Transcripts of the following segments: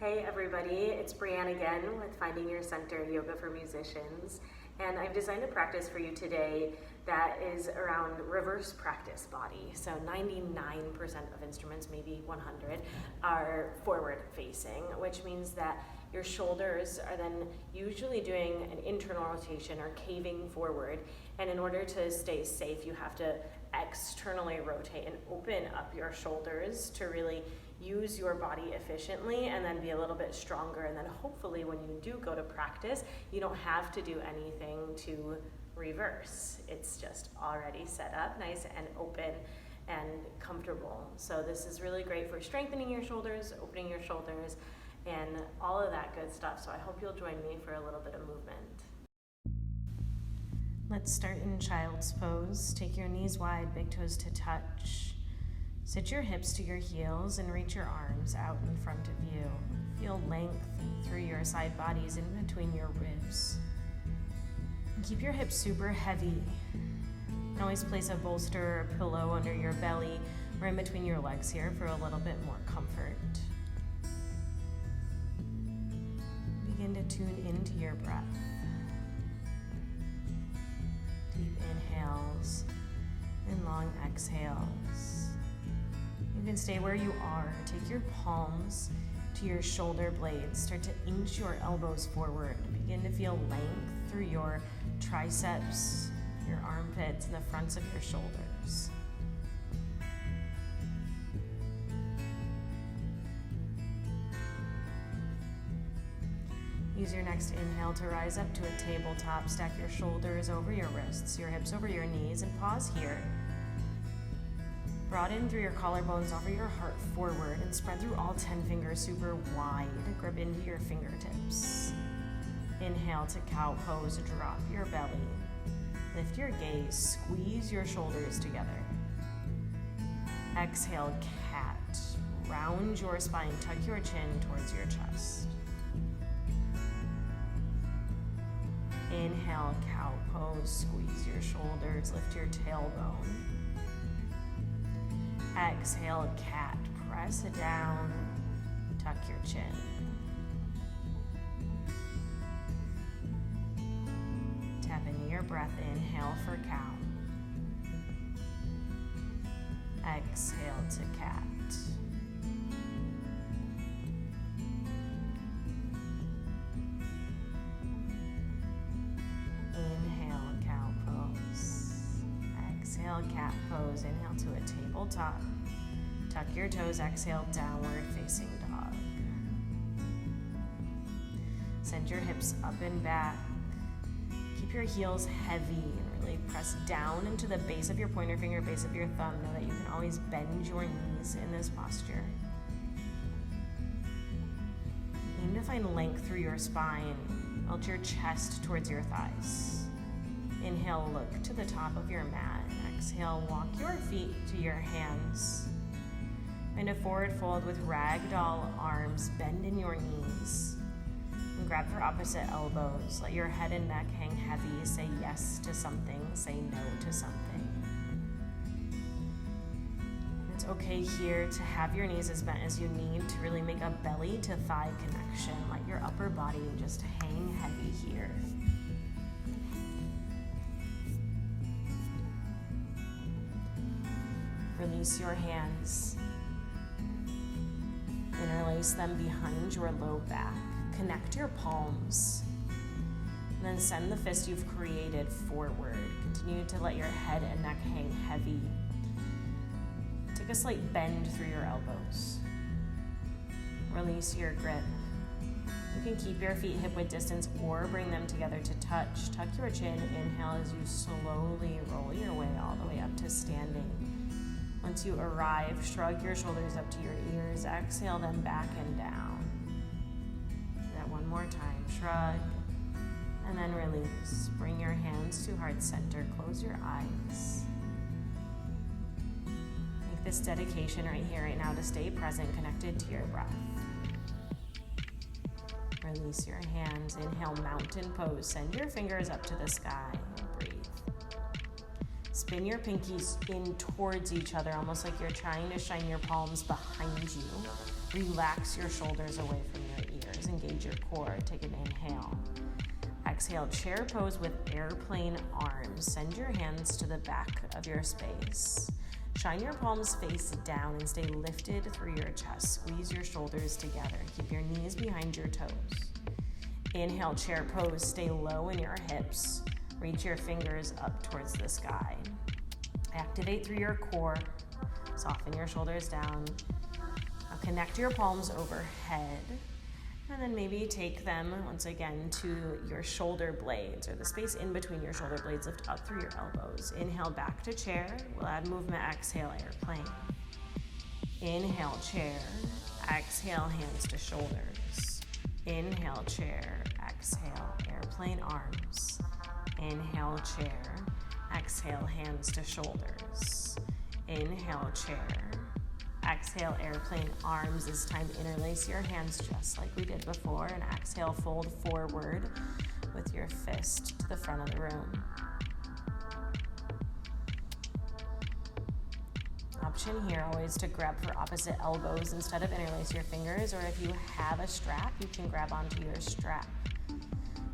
Hey everybody, it's Brianne again with Finding Your Center Yoga for Musicians, and I've designed a practice for you today that is around reverse practice body. So 99% of instruments, maybe 100, are forward facing, which means that your shoulders are then usually doing an internal rotation or caving forward, and in order to stay safe you have to externally rotate and open up your shoulders to really use your body efficiently and then be a little bit stronger, and then hopefully when you do go to practice you don't have to do anything to reverse. It's just already set up nice and open and comfortable. So this is really great for strengthening your shoulders, opening your shoulders, and all of that good stuff. So I hope you'll join me for a little bit of movement. Let's start in child's pose. Take your knees wide, big toes to touch. Sit your hips to your heels and reach your arms out in front of you. Feel length through your side bodies in between your ribs. And keep your hips super heavy. You can always place a bolster or a pillow under your belly or in between your legs here for a little bit more comfort. Begin to tune into your breath. Deep inhales and long exhales. You can stay where you are. Take your palms to your shoulder blades. Start to inch your elbows forward. Begin to feel length through your triceps, your armpits, and the fronts of your shoulders. Use your next inhale to rise up to a tabletop. Stack your shoulders over your wrists, your hips over your knees, and pause here. Broaden through your collarbones, offer your heart forward, and spread through all 10 fingers super wide. Grip into your fingertips. Inhale to cow pose, drop your belly. Lift your gaze, squeeze your shoulders together. Exhale, cat. Round your spine, tuck your chin towards your chest. Inhale, cow pose, squeeze your shoulders, lift your tailbone. Exhale, cat. Press it down, tuck your chin. Tap into your breath. Inhale for cow. Exhale to cat. Inhale, cow pose. Exhale, cat pose. Inhale to a tabletop. Tuck your toes. Exhale, downward facing dog. Send your hips up and back. Keep your heels heavy and really press down into the base of your pointer finger, base of your thumb. Know that you can always bend your knees in this posture. Aim to find length through your spine. Melt your chest towards your thighs. Inhale, look to the top of your mat. Exhale, walk your feet to your hands. Find a forward fold with ragdoll arms. Bend in your knees. And grab for opposite elbows. Let your head and neck hang heavy. Say yes to something. Say no to something. It's okay here to have your knees as bent as you need to really make a belly to thigh connection. Let your upper body just hang heavy here. Release your hands. Interlace them behind your low back. Connect your palms. And then send the fist you've created forward. Continue to let your head and neck hang heavy. Take a slight bend through your elbows. Release your grip. You can keep your feet hip width distance or bring them together to touch. Tuck your chin. Inhale as you slowly roll your way all the way up to standing. Once you arrive, shrug your shoulders up to your ears. Exhale them back and down. Do that one more time. Shrug. And then release. Bring your hands to heart center. Close your eyes. Make this dedication right here, right now, to stay present, connected to your breath. Release your hands. Inhale, mountain pose. Send your fingers up to the sky. Breathe. Spin your pinkies in towards each other, almost like you're trying to shine your palms behind you. Relax your shoulders away from your ears. Engage your core. Take an inhale. Exhale, chair pose with airplane arms. Send your hands to the back of your space. Shine your palms face down and stay lifted through your chest. Squeeze your shoulders together. Keep your knees behind your toes. Inhale, chair pose. Stay low in your hips. Reach your fingers up towards the sky. Activate through your core. Soften your shoulders down. Now connect your palms overhead. And then maybe take them once again to your shoulder blades, or the space in between your shoulder blades. Lift up through your elbows. Inhale, back to chair. We'll add movement. Exhale, airplane. Inhale, chair. Exhale, hands to shoulders. Inhale, chair. Exhale, airplane arms. Inhale, chair. Exhale, hands to shoulders. Inhale, chair. Exhale, airplane arms. This time, interlace your hands just like we did before. And exhale, fold forward with your fist to the front of the room. Option here always to grab for opposite elbows instead of interlace your fingers. Or if you have a strap, you can grab onto your strap.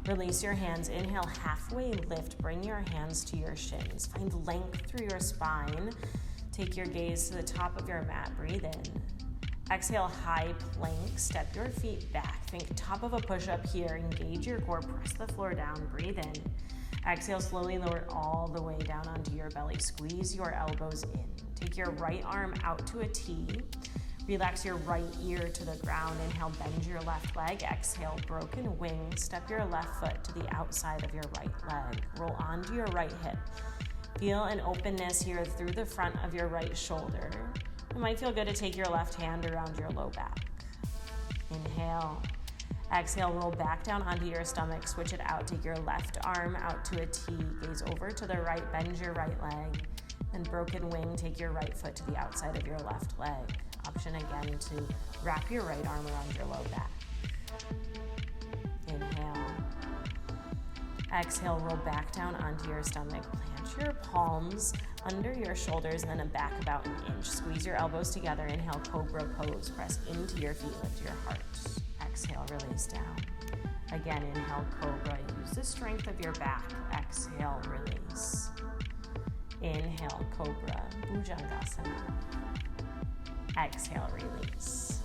Release your hands. Inhale, halfway lift. Bring your hands to your shins. Find length through your spine. Take your gaze to the top of your mat. Breathe in. Exhale, high plank. Step your feet back. Think top of a push-up here. Engage your core. Press the floor down. Breathe in. Exhale, slowly lower all the way down onto your belly. Squeeze your elbows in. Take your right arm out to a T. Relax your right ear to the ground. Inhale, bend your left leg. Exhale, broken wing. Step your left foot to the outside of your right leg. Roll onto your right hip. Feel an openness here through the front of your right shoulder. It might feel good to take your left hand around your low back. Inhale. Exhale, roll back down onto your stomach. Switch it out. Take your left arm out to a T. Gaze over to the right. Bend your right leg. And broken wing, take your right foot to the outside of your left leg. Option again to wrap your right arm around your low back. Inhale. Exhale, roll back down onto your stomach. Plant your palms under your shoulders and then back about an inch. Squeeze your elbows together. Inhale, cobra pose. Press into your feet. Lift your heart. Exhale, release down. Again, inhale, cobra. Use the strength of your back. Exhale, release. Inhale, cobra. Bhujangasana. Exhale, release.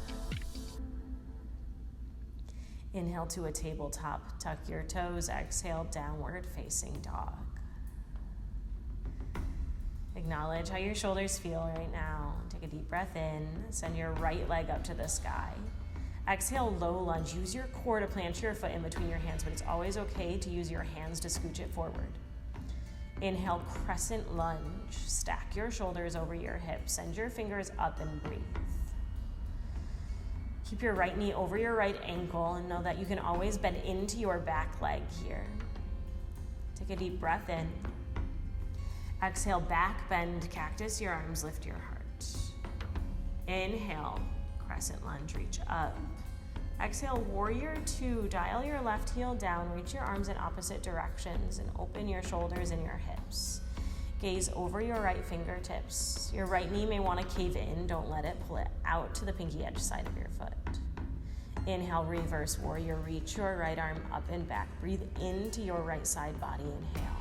Inhale to a tabletop. Tuck your toes. Exhale, downward facing dog. Acknowledge how your shoulders feel right now. Take a deep breath in. Send your right leg up to the sky. Exhale, low lunge. Use your core to plant your foot in between your hands, but it's always okay to use your hands to scooch it forward. Inhale, crescent lunge. Stack your shoulders over your hips. Send your fingers up and breathe. Keep your right knee over your right ankle and know that you can always bend into your back leg here. Take a deep breath in. Exhale, back bend, cactus your arms, lift your heart. Inhale, crescent lunge, reach up. Exhale, warrior two, dial your left heel down, reach your arms in opposite directions and open your shoulders and your hips. Gaze over your right fingertips. Your right knee may want to cave in, don't let it, pull it out to the pinky edge side of your foot. Inhale, reverse warrior, reach your right arm up and back. Breathe into your right side body, inhale.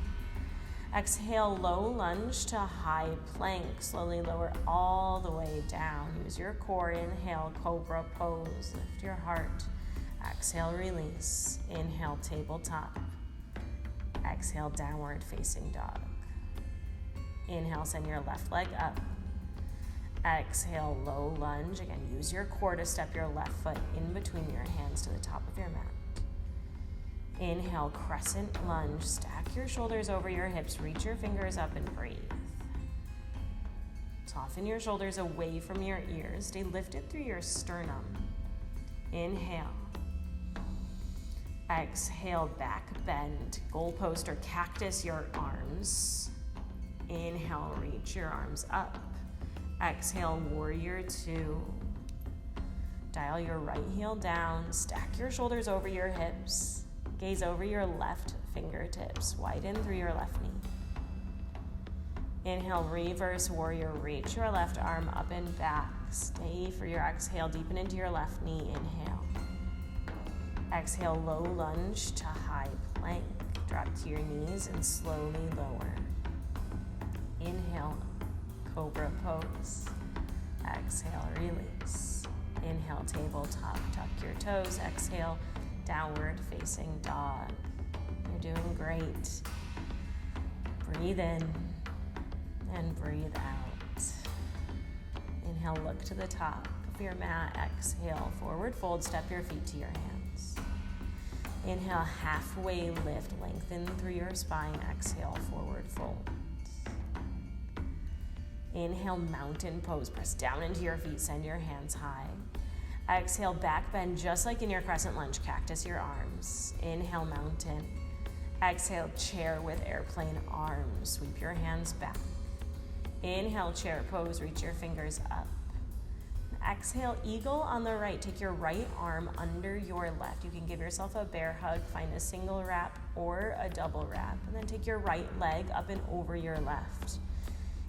Exhale, low lunge to high plank. Slowly lower all the way down. Use your core. Inhale, cobra pose. Lift your heart. Exhale, release. Inhale, tabletop. Exhale, downward facing dog. Inhale, send your left leg up. Exhale, low lunge. Again, use your core to step your left foot in between your hands to the top of your mat. Inhale, crescent lunge. Stack your shoulders over your hips. Reach your fingers up and breathe. Soften your shoulders away from your ears. Stay lifted through your sternum. Inhale. Exhale, back bend. Goalpost or cactus your arms. Inhale, reach your arms up. Exhale, warrior two. Dial your right heel down. Stack your shoulders over your hips. Gaze over your left fingertips. Widen through your left knee. Inhale, reverse warrior. Reach your left arm up and back. Stay for your exhale. Deepen into your left knee. Inhale. Exhale, low lunge to high plank. Drop to your knees and slowly lower. Inhale, cobra pose. Exhale, release. Inhale, tabletop. Tuck your toes. Exhale, downward facing dog. You're doing great. Breathe in and breathe out. Inhale, look to the top of your mat. Exhale, forward fold. Step your feet to your hands. Inhale, halfway lift. Lengthen through your spine. Exhale, forward fold. Inhale, mountain pose. Press down into your feet. Send your hands high. Exhale, back bend just like in your crescent lunge. Cactus your arms. Inhale, mountain. Exhale, chair with airplane arms. Sweep your hands back. Inhale, chair pose. Reach your fingers up. Exhale, eagle on the right. Take your right arm under your left. You can give yourself a bear hug. Find a single wrap or a double wrap. And then take your right leg up and over your left.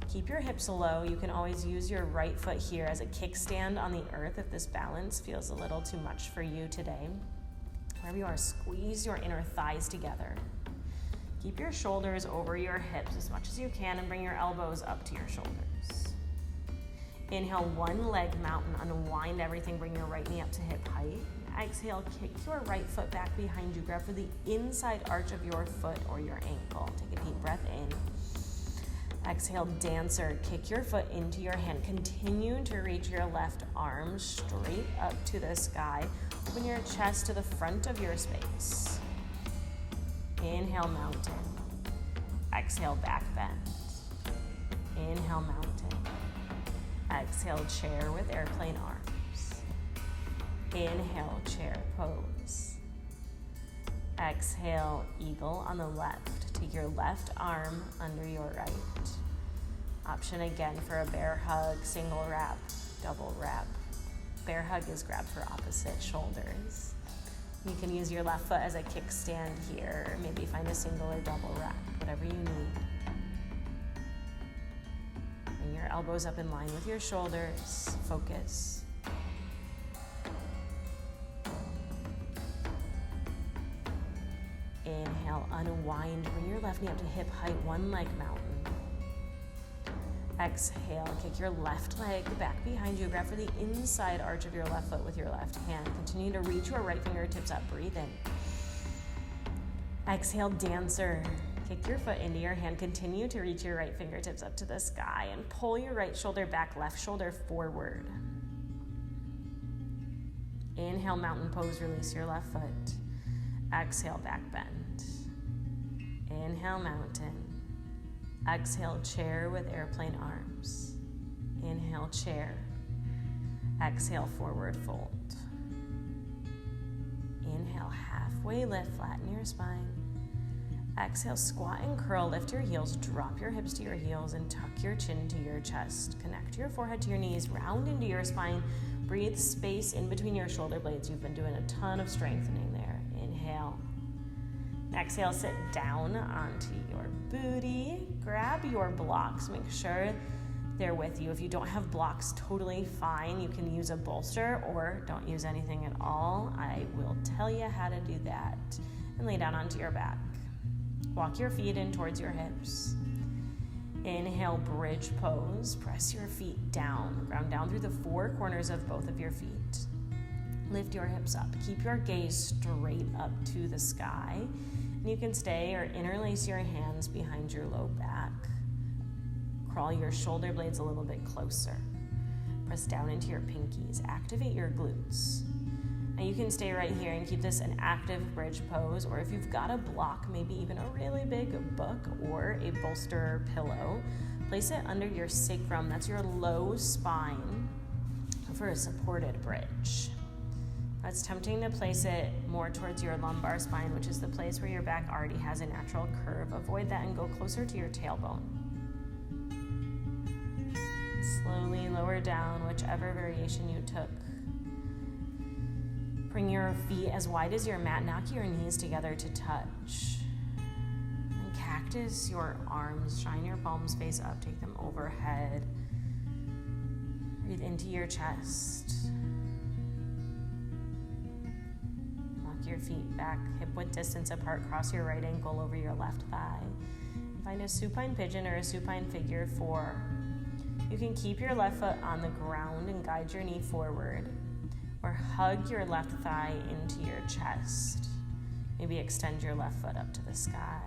Keep your hips low. You can always use your right foot here as a kickstand on the earth if this balance feels a little too much for you today. Wherever you are, squeeze your inner thighs together. Keep your shoulders over your hips as much as you can and bring your elbows up to your shoulders. Inhale, one leg mountain. Unwind everything. Bring your right knee up to hip height. Exhale, kick your right foot back behind you. Grab for the inside arch of your foot or your ankle. Take a deep breath in. Exhale, dancer. Kick your foot into your hand. Continue to reach your left arm straight up to the sky. Open your chest to the front of your space. Inhale, mountain. Exhale, back bend. Inhale, mountain. Exhale, chair with airplane arms. Inhale, chair pose. Exhale, eagle on the left. Take your left arm under your right. Option again for a bear hug, single wrap, double wrap. Bear hug is grab for opposite shoulders. You can use your left foot as a kickstand here. Maybe find a single or double wrap, whatever you need. Bring your elbows up in line with your shoulders. Focus. Inhale, unwind. Bring your left knee up to hip height, one leg mountain. Exhale, kick your left leg back behind you. Grab for the inside arch of your left foot with your left hand. Continue to reach your right fingertips up. Breathe in. Exhale, dancer. Kick your foot into your hand. Continue to reach your right fingertips up to the sky and pull your right shoulder back, left shoulder forward. Inhale, mountain pose. Release your left foot. Exhale, back bend. Inhale, mountain. Exhale, chair with airplane arms. Inhale, chair. Exhale, forward fold. Inhale, halfway lift, flatten your spine. Exhale, squat and curl, lift your heels, drop your hips to your heels and tuck your chin to your chest. Connect your forehead to your knees, round into your spine. Breathe space in between your shoulder blades. You've been doing a ton of strengthening there. Inhale. Exhale, sit down onto your booty. Grab your blocks. Make sure they're with you. If you don't have blocks, totally fine. You can use a bolster or don't use anything at all. I will tell you how to do that. And lay down onto your back. Walk your feet in towards your hips. Inhale, bridge pose. Press your feet down. Ground down through the four corners of both of your feet. Lift your hips up. Keep your gaze straight up to the sky. And you can stay or interlace your hands behind your low back. Crawl your shoulder blades a little bit closer. Press down into your pinkies. Activate your glutes. Now you can stay right here and keep this an active bridge pose, or if you've got a block, maybe even a really big book or a bolster pillow, place it under your sacrum. That's your low spine for a supported bridge. It's tempting to place it more towards your lumbar spine, which is the place where your back already has a natural curve. Avoid that and go closer to your tailbone. Slowly lower down, whichever variation you took. Bring your feet as wide as your mat. Knock your knees together to touch. And cactus your arms. Shine your palms face up. Take them overhead. Breathe into your chest. Walk your feet back hip-width distance apart. Cross your right ankle over your left thigh. Find a supine pigeon or a supine figure 4. You can keep your left foot on the ground and guide your knee forward, or hug your left thigh into your chest. Maybe extend your left foot up to the sky.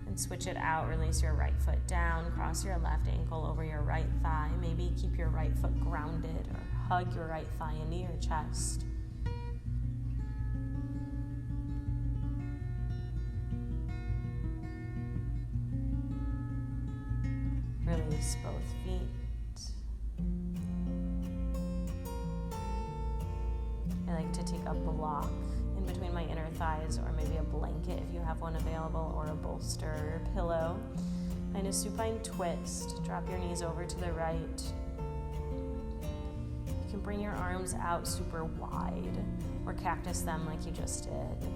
And switch it out. Release your right foot down. Cross your left ankle over your right thigh. Maybe keep your right foot grounded, or hug your right thigh into your chest. Release both feet. I like to take a block in between my inner thighs, or maybe a blanket if you have one available, or a bolster or pillow. Find a supine twist. Drop your knees over to the right. You can bring your arms out super wide, or cactus them like you just did.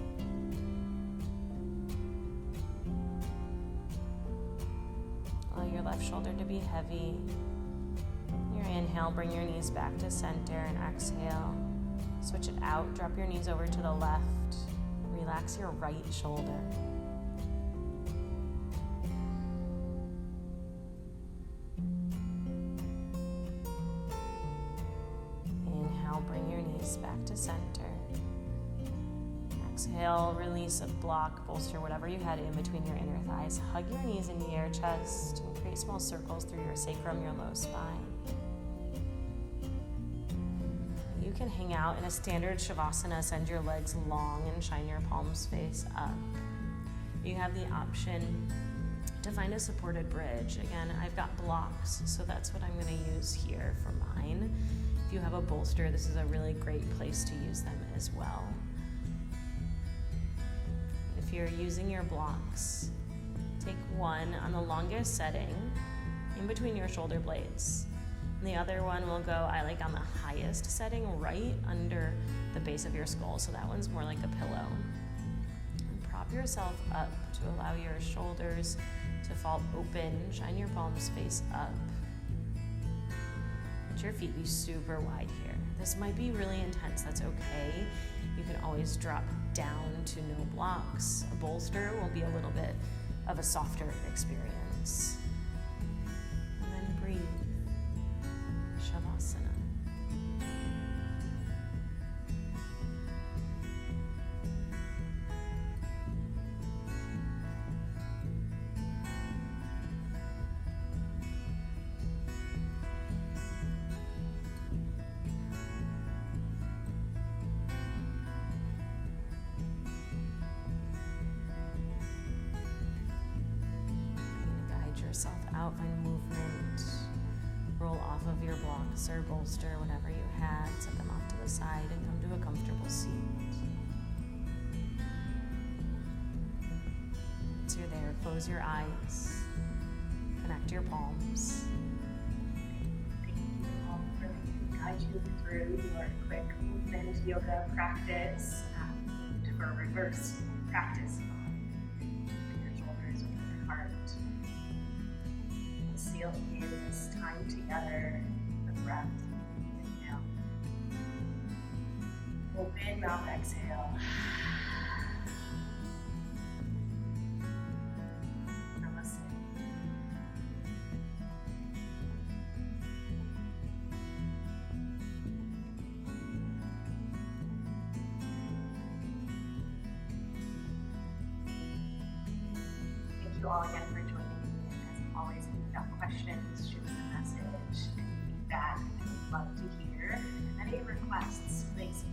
Allow your left shoulder to be heavy. Your inhale, bring your knees back to center, and exhale. Switch it out. Drop your knees over to the left. Relax your right shoulder. Inhale, bring your knees back to center. Exhale, release a block, bolster, whatever you had in between your inner thighs. Hug your knees into your chest and create small circles through your sacrum, your low spine. You can hang out in a standard Shavasana, send your legs long and shine your palms face up. You have the option to find a supported bridge. Again, I've got blocks, so that's what I'm going to use here for mine. If you have a bolster, this is a really great place to use them as well. If you're using your blocks, take one on the longest setting in between your shoulder blades. And the other one will go, I like on the highest setting, right under the base of your skull. So that one's more like a pillow. And prop yourself up to allow your shoulders to fall open. Shine your palms face up. Let your feet be super wide here. This might be really intense, that's okay. You can always drop down to no blocks. A bolster will be a little bit of a softer experience. And then breathe. Shavasana. Guide yourself out, find movement. Roll off of your blocks or bolster, whatever you had, set them off to the side and come to a comfortable seat. Once you're there, close your eyes, connect your palms. I'll really guide you through your quick movement yoga practice for reverse practice. Your shoulders over your heart. Seal in this time together, the breath. Inhale. Open mouth, exhale. Namaste. Thank you all again for joining me. As always, if you've got questions, shoot me a message, any feedback, I'd love to hear. Any requests, please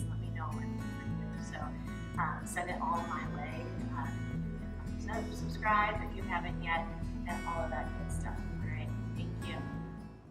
let me know. I'm here for you. So send it all my way. Thumbs up, subscribe if you haven't yet, and all of that